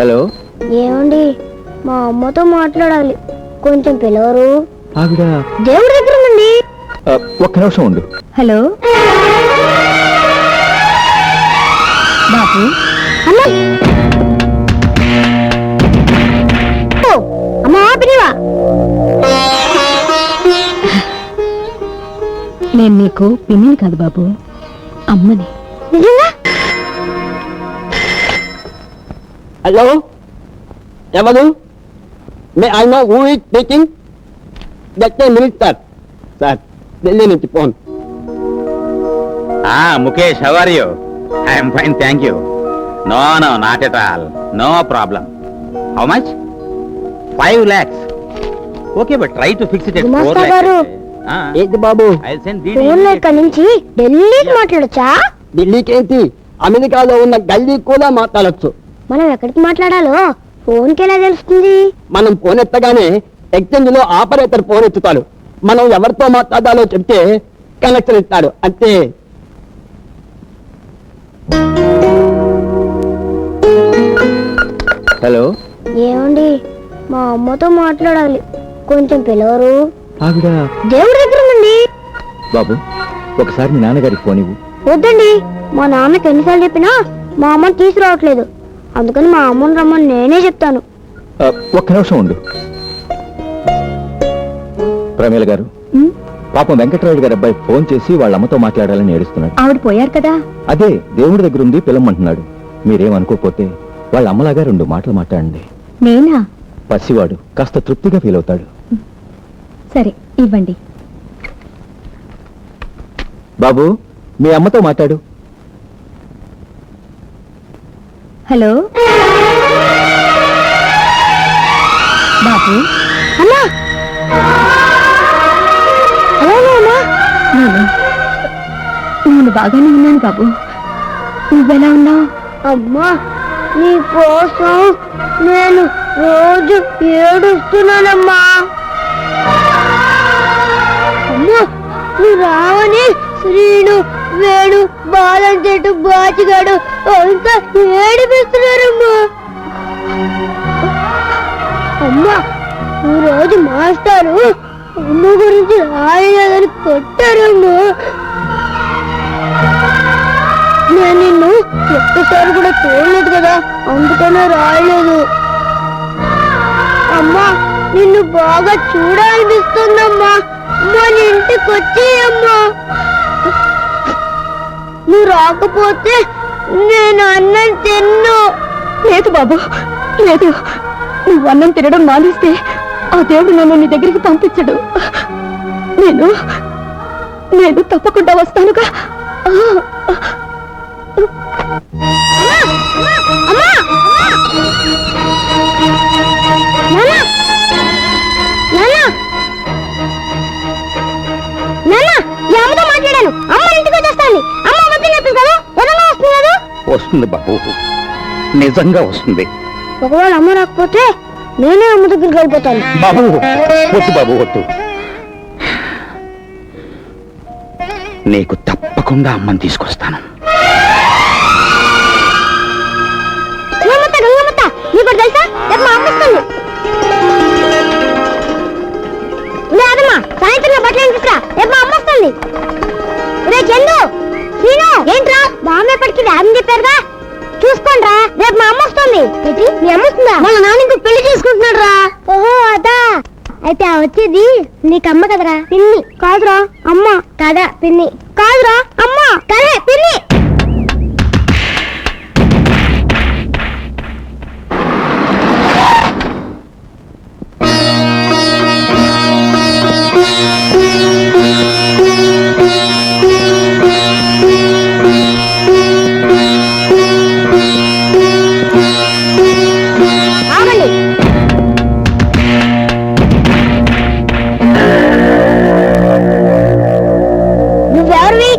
Hello, ఏమండి మా అమ్మతో మాట్లాడాలి, కొంచెం పిలవరు? ఆవిడ దేవుడి దగ్గర ఉందండి. ఒక్క నిమిషం ఉండు. హలో బాబు. అమ్మా అమ్మా పినివా. నేను నీకు పిన్నిని కాదు బాబు, అమ్మని. నిజంగా? హలో, ఎవరు? May I know who is speaking. Just a minute sir. Sir, Delhi నుంచి phone. Mukesh, how are you? I'm fine, thank you. No no, not at all, no problem. How much? 5 lakhs. Okay, but try to fix it. గుమాస్తా గారు. ఏంటి బాబు, ఫోన్లో ఇక్కడ నుంచి ఢిల్లీకి మాట్లాడొచ్చా? ఢిల్లీకి ఏంటి, అమెరికాలో ఉన్న గల్లీ కూడా మాట్లాడొచ్చు. మనం ఎక్కడికి మాట్లాడాలో ఫోన్కి ఎలా తెలుస్తుంది? మనం ఫోన్ ఎత్తగానే ఎక్స్చేంజ్ లో ఆపరేటర్ ఫోన్ ఎత్తుతాడు. మనం ఎవరితో మాట్లాడాలో చెప్తే కనెక్షన్ ఇస్తాడు, అంతే. హలో, ఏమండి మా అమ్మతో మాట్లాడాలి, కొంచెం పిలవరు? ఆవిడ దేవుడి దగ్గర ఉందండి. బాబు, ఒకసారి మీ నాన్నగారికి ఫోన్ ఇవ్వు. వద్దండి, మా నాన్నకి ఎన్నిసార్లు చెప్పినా మా అమ్మని తీసుకురావట్లేదు. అందుకని మా అమ్మని రమ్మని నేనే చెప్తాను. ఒక్క నిమిషం ఉండు. ప్రమీల గారు, పాపం వెంకటరాయుడు గారి అబ్బాయి ఫోన్ చేసి వాళ్ళ అమ్మతో మాట్లాడాలని ఏడుస్తున్నాడు. ఆవిడ పోయారు కదా. అదే దేవుడి దగ్గర ఉంది, పిల్లమంటున్నాడు. మీరేమనుకోకపోతే వాళ్ళ అమ్మలాగా 2 మాటలు మాట్లాడండి. నేనా? పసివాడు కాస్త తృప్తిగా ఫీల్ అవుతాడు. సరే, ఇవ్వండి. బాబు, మీ అమ్మతో మాట్లాడు. హలో బాబు. అమ్మా అలానే అమ్మా. నేను బాగానే ఉన్నాను బాబు, నువ్వెలా ఉన్నావు? అమ్మా, నీ కోసం నేను రోజు ఏడుస్తున్నానమ్మా. అమ్మా, నువ్వు రావని శ్రీను, వేణు, బాలం చెట్టు, బాచిగాడు అంతా ఏడిపిస్తున్నారమ్మా. అమ్మా, నువ్వు రోజు మాస్టారు అమ్మ గురించి రాయలేదని కొట్టారమ్మా. నేను నిన్ను ఒక్కసారి కూడా చూడలేదు కదా, అందుకనే రాయలేదు. అమ్మా, నిన్ను బాగా చూడాలనిపిస్తుందమ్మా. మన ఇంటికి వచ్చేయమ్మా. నువ్వు రాకపోతే నేను అన్నం తిన్ను. లేదు బాబు, లేదు. నువ్వు అన్నం తినడం మానేస్తే ఆ దేవుడు నన్ను నీ దగ్గరికి పంపించడు. నేను తప్పకుండా వస్తానుగా. మాట్లాడాను, అమ్మ ఇంటికి వచ్చేస్తాను. అమ్మ వద్దు చెప్పి కదా, ఎలాగో వస్తుంది కదా. వస్తుంది బాబు, నిజంగా వస్తుంది. ఒకవేళ అమ్మ రాకపోతే నేనే అమ్మ దగ్గరికి వెళ్ళిపోతాను. బాబు వద్దు, బాబు వద్దు. నీకు తప్పకుండా అమ్మని తీసుకొస్తాను. గంగమ్మత్త, నీకు తెలుసా, రేపు మా అమ్మ వస్తుంది. లేదమ్మా, సాయంత్రం బట్టలు తీసుకురా, రేపు మా అమ్మ వస్తుంది. రే చందు, సీను, ఏంట్రా బామ్మ ఎప్పటికి రాదని చెప్పారుగా, చూసుకోండి రా, రేపు మా అమ్మ వస్తుంది. మీ అమ్మ వస్తుందా? వాళ్ళ నాన్న ఇంకో పెళ్లి చేసుకుంటున్నాడు రా. ఓహో అదా, అయితే ఆ వచ్చేది నీకమ్మ కదరా? పిన్ని కాదురా అమ్మ. కాదా పిన్ని? కాదురా అమ్మ. కరే పిన్ని. నువ్వెవరివి?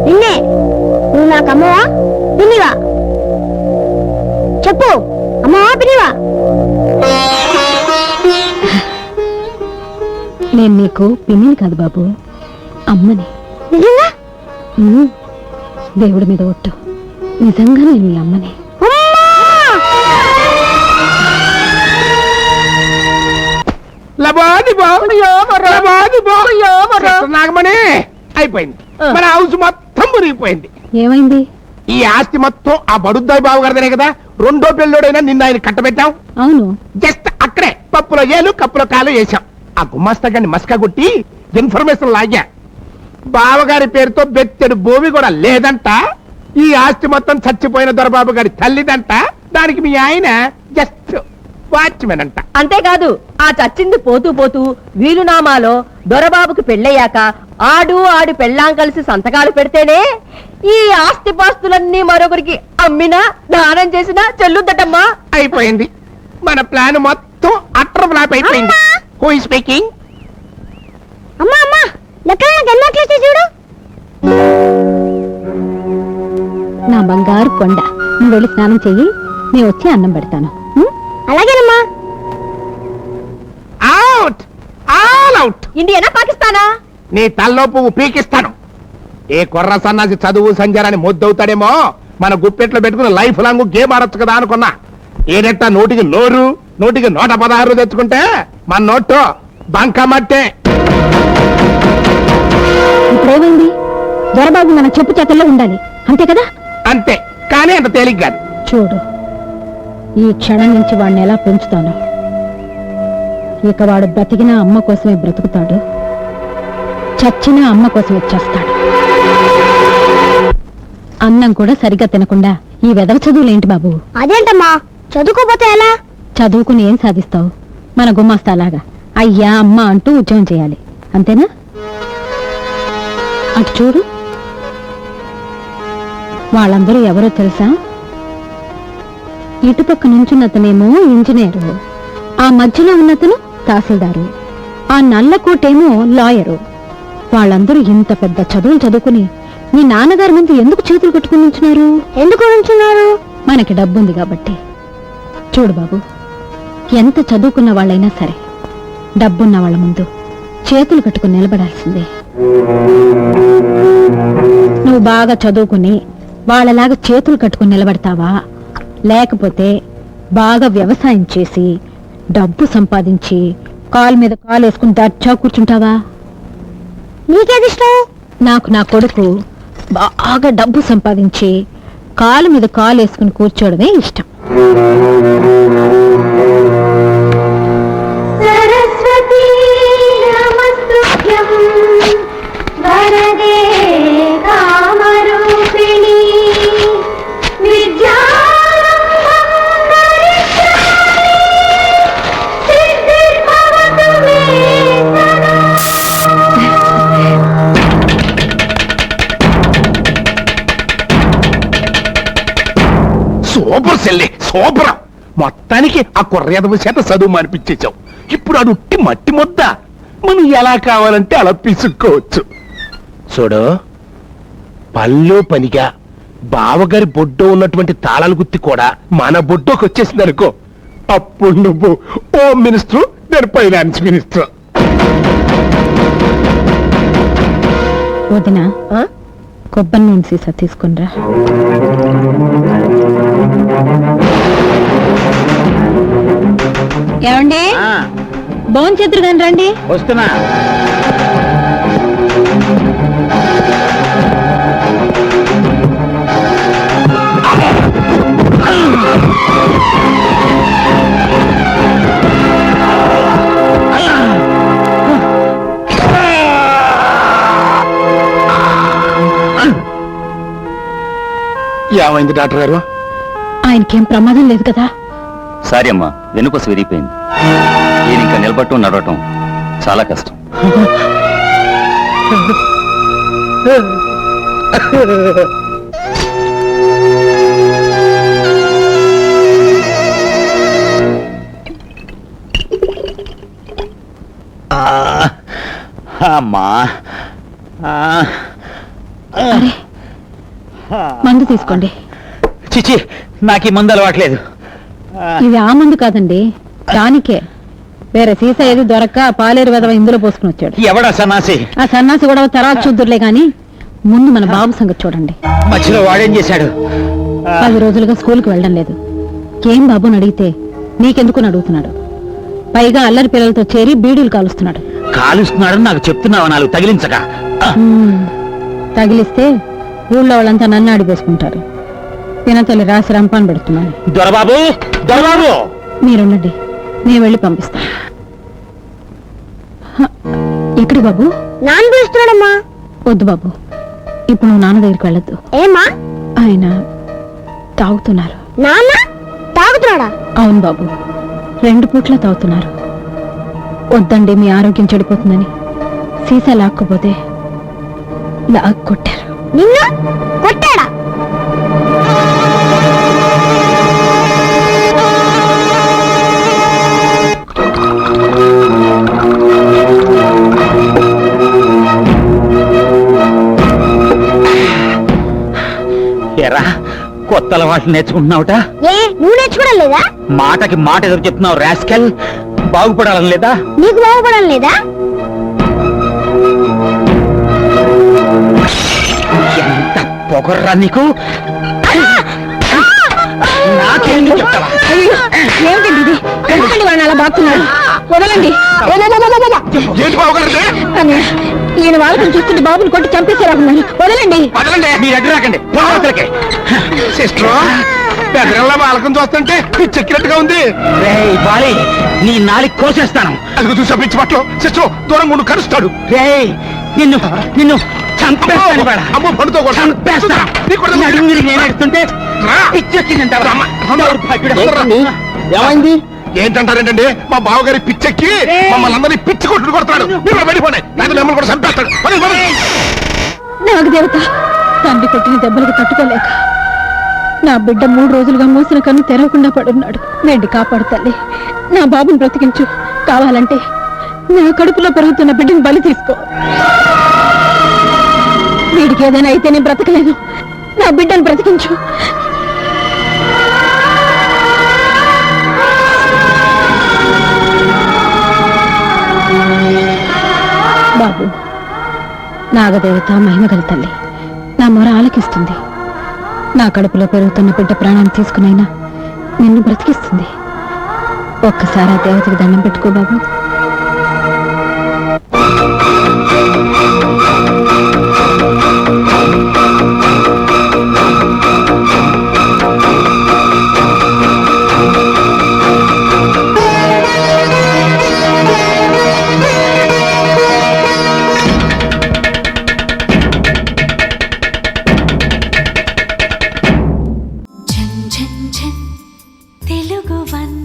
నిన్నే. నువ్వు నాకు అమ్మవా పిన్నివా? చెప్పు, అమ్మవా పిన్నివా? నేను నీకు పిన్నిని కాదు బాబు, అమ్మని. నిజంగా? దేవుడి మీద ఒట్టు, నిజంగా నేను మీ అమ్మని. అమ్మా! నాగమణి అయిపోయింది. మన హౌస్ మొత్తం మునిగిపోయింది. ఏమైంది? ఈ ఆస్తి మొత్తం ఆ బడుద్దాయి బాబు గారిదనే కదా. రెండో పెళ్ళోడైనా నిన్న ఆయన కట్టబెట్టాం. అవును. జస్ట్ అక్కడే పప్పులో ఏలు కప్పులో కాలు వేశాం. ఆ గుమాస్తా గారిని మస్కా కొట్టి ఇన్ఫర్మేషన్ లాగా బావగారి పేరుతో బెత్తెడు భూమి కూడా లేదంట. ఈ ఆస్తి మొత్తం చచ్చిపోయిన దొరబాబు గారి తల్లిదంట. దానికి మీ ఆయన జస్ట్ వాచ్మెన్ అంట. అంతేకాదు ఆ చచ్చింది పోతూ పోతూ వీలునామాలో దొరబాబుకి పెళ్ళయ్యాక ఆడు పెళ్ళాం కలిసి సంతకాలు పెడితేనే ఈ ఆస్తిపాస్తులన్నీ మరొకరికి అమ్మినా దానం చేసినా చెల్లుద్దటమ్మా. అయిపోయింది. మన ప్లాన్ మొత్తం అట్టర్ ఫ్లాప్ అయిపోయింది. Who is speaking? అమ్మా అమ్మా లెక్కలు నాకు ఎన్నో క్లాస్ చూడు. నా బంగారు కొండ, నువ్వు వెళ్ళి స్నానం చెయ్యి, నేను వచ్చి అన్నం పెడతాను. అలాగేనమ్మా. Out, all out. ఇండియానా పాకిస్తానా? నీ తల్లో పువ్వు పీకిస్తాను. ఏ కుర్ర సన్నాసి చదువు సంజారాన్ని మొద్దవుతాడేమో మన గుప్పెట్లో పెట్టుకుని లైఫ్ లాంగ్ గేమ్ ఆడొచ్చు కదా అనుకున్నా. ఏదెట్టా నోటికి నోరు, నోటికి 116 తెచ్చుకుంటే మన నోటు బంకమట్టే. ఇప్పుడేమైంది? దొరబాబు మన చెప్పు చేతల్లో ఉండాలి, అంతే కదా? అంతే, కానీ అంత తేలిక కాదు. చూడు, ఈ క్షణం నుంచి వాడిని ఎలా పెంచుతాను. ఇక వాడు బ్రతికినా అమ్మ కోసమే బ్రతుకుతాడు, చచ్చినా అమ్మ కోసమే చేస్తాడు. అన్నం కూడా సరిగ్గా తినకుండా ఈ వెధవ చదువులేంటి బాబు? అదేంటమ్మా చదువుకోపోతే ఎలా? చదువుకుని ఏం సాధిస్తావు? మన గుమాస్తాలాగా అయ్యా అమ్మ అంటూ ఉద్యోగం చేయాలి, అంతేనా? అటు చూడు, వాళ్ళందరూ ఎవరో తెలుసా? ఇటుపక్క నుంచున్నతనేమో ఇంజనీరు, ఆ మధ్యలో ఉన్నతను తహసీల్దారు, ఆ నల్లకోటేమో లాయరు. వాళ్ళందరూ ఇంత పెద్ద చదువులు చదువుకుని మీ నాన్నగారి ముందు ఎందుకు చేతులు కట్టుకుని ఉంచున్నారు? ఎందుకు ఉంచున్నారు? మనకి డబ్బుంది కాబట్టి. చూడు బాబు, ఎంత చదువుకున్న వాళ్ళైనా సరే డబ్బున్న వాళ్ళ ముందు చేతులు కట్టుకుని నిలబడాల్సిందే. నువ్వు బాగా చదువుకుని వాళ్ళలాగా చేతులు కట్టుకుని నిలబడతావా, లేకపోతే బాగా వ్యవసాయం చేసి డబ్బు సంపాదించి కాలు మీద కాలు వేసుకుని దర్జా కూర్చుంటావా? నీకేది ఇష్టం? నాకు నా కొడుకు బాగా డబ్బు సంపాదించి కాలు మీద కాలు వేసుకుని కూర్చోవడమే ఇష్టం. సరస్వతీ నమస్తుభ్యం వరదే కామరూపిణి విద్యారంభం కరిష్యామి సిద్ధిర్భవతు మే సదా. సూపర్ సెల్లి, సూపర్. మొత్తానికి ఆ కుర్రేదవ చేత చదువు మానిపించేశావు. ఇప్పుడు అది ఉట్టి మట్టి ముద్ద. మనం ఎలా కావాలంటే అలా పిసుక్కోవచ్చు. చూడు, పళ్ళు పనిగా బావగారి బొడ్డో ఉన్నటువంటి తాళాల గుత్తి కూడా మన బొడ్డోకి వచ్చేసింది అనుకో, అప్పుడు నువ్వు హోమ్ మినిస్టర్, నేను ఫైనాన్స్ మినిస్టర్. వదినా, కొబ్బరి నూనె సీసా తీసుకునిరా. ఏమండి, భోంచేతురు కానీ రండి. వస్తున్నా. ఏమైంది డాక్టర్ గారు? ఆయనకేం ప్రమాదం లేదు కదా? సారీ అమ్మా, వెనుపసు విరిగిపోయింది. ఈయన ఇంకా నిలబట్టం నడవటం చాలా కష్టం. అమ్మా, అరే, మందు తీసుకోండి. చిచి, నాకు ఈ మందు అలవాట్లేదు. ఇది ఆ మందు కాదండి, దానికే. వేరే సీసా ఏది దొరక్క పాలేరు వెదవ ఇందులో పోసుకుని వచ్చాడు. ఎవడా సన్నాసి? ఆ సన్నాసి కూడా తర్వాత చూద్దురులే గాని ముందు మన బాబు సంగతి చూడండి. మధ్యలో వాడేం చేశాడు? 10 రోజులుగా స్కూల్కి వెళ్ళడం లేదు. ఏం బాబుని అడిగితే నీకెందుకు అడుగుతున్నాడు. పైగా అల్లరి పిల్లలతో చేరి బీడీలు కాలుస్తున్నాడు. కాలుస్తున్నాడని నాకు చెప్తున్నావా? నాలుగు తగిలించక. తగిలిస్తే ఊళ్ళో వాళ్ళంతా నన్ను ఆడిపోసుకుంటారు. పినతల్లి రాసి రంపాన్ పెడుతున్నాను. దొరబాబు, దొరబాబు, మీరుండండి, నేను వెళ్ళి పంపిస్తాను. ఎక్కడి బాబు? నాన్న పిలుస్తున్నాడమ్మా. వద్దు బాబు, ఇప్పుడు నువ్వు నాన్న దగ్గరికి వెళ్ళొద్దు. ఏమ్మా? ఆయన తాగుతున్నారు. నాన్న తాగుతున్నాడా? అవును బాబు, 2 పూట్ల తాగుతున్నారు. వద్దండి, మీ ఆరోగ్యం చెడిపోతుందని సీసా లాక్కపోతే కొట్టారు. నిన్ను కొట్టాడా? ఎరా, కొత్త అలవాట్లు నేర్చుకుంటున్నావుట? ఏ, నువ్వు నేర్చుకోవడం లేదా? మాటకి మాట ఎదురు చెప్తున్నావు రాస్కెల్. బాగుపడాలని లేదా? నీకు బాగుపడడం లేదా? ఎంత పొగర్రా నీకు! నాకేం చెప్తావా? ఏమిటండి ఇది? ఎందుకండి వాళ్ళని అలా బాగుతున్నారు? వదలండి. ఏంటి బావగారు? ఈయన వాళ్ళని చూస్తుంటే బాబుని కొట్టి చంపేశారన్నారు. వదలండి. మీరు ఎక్కడ రాకండి. సిస్టర్, పెద్దగల్లా బాలకం చూస్తుంటే చెక్కినట్టుగా ఉంది. రేయ్ బాలి, నీ నాలికి కోసేస్తాను. అది చూసా పిచ్చి పట్లు. సిస్టర్, దూరం గుండు కరుస్తాడు. రేయ్, నిన్ను నిన్ను చంపేస్తాను. అమ్మ పడుతో చంపేస్తా. నడుము విరిగి నేను ఎడుతుంటే పిచ్చెక్కిందంటావా? ఏమైంది? ఏంటంటారేంటండి? మా బావగారి పిచ్చెక్కి మమ్మల్ని అందరినీ పిచ్చి కొట్టుడు కొడతాడు. మీరు వెళ్ళిపోండి, లేదా మిమ్మల్ని కూడా చంపేస్తాడు. నాకు దేవత, తండ్రి కొట్టిన దెబ్బలకు తట్టుకోలేక నా బిడ్డ 3 రోజులుగా మూసిన కన్ను తెరవకుండా పడున్నాడు. వెండి కాపాడు తల్లి, నా బాబుని బ్రతికించు. కావాలంటే నా కడుపులో పెరుగుతున్న బిడ్డని బలి తీసుకో. వీడికి ఏదైనా అయితే నేను బ్రతకలేను. నా బిడ్డను బ్రతికించు. బాబు, నాగదేవత మహిమగల తల్లి నా మొర ఆలకిస్తుంది. నా కడుపులో పెరుగుతున్న బిడ్డ ప్రాణాన్ని తీసుకునైనా నిన్ను బ్రతికిస్తుంది. ఒక్కసారి ఆ దేవతకి దండం పెట్టుకో బాబు. తెలుగు 1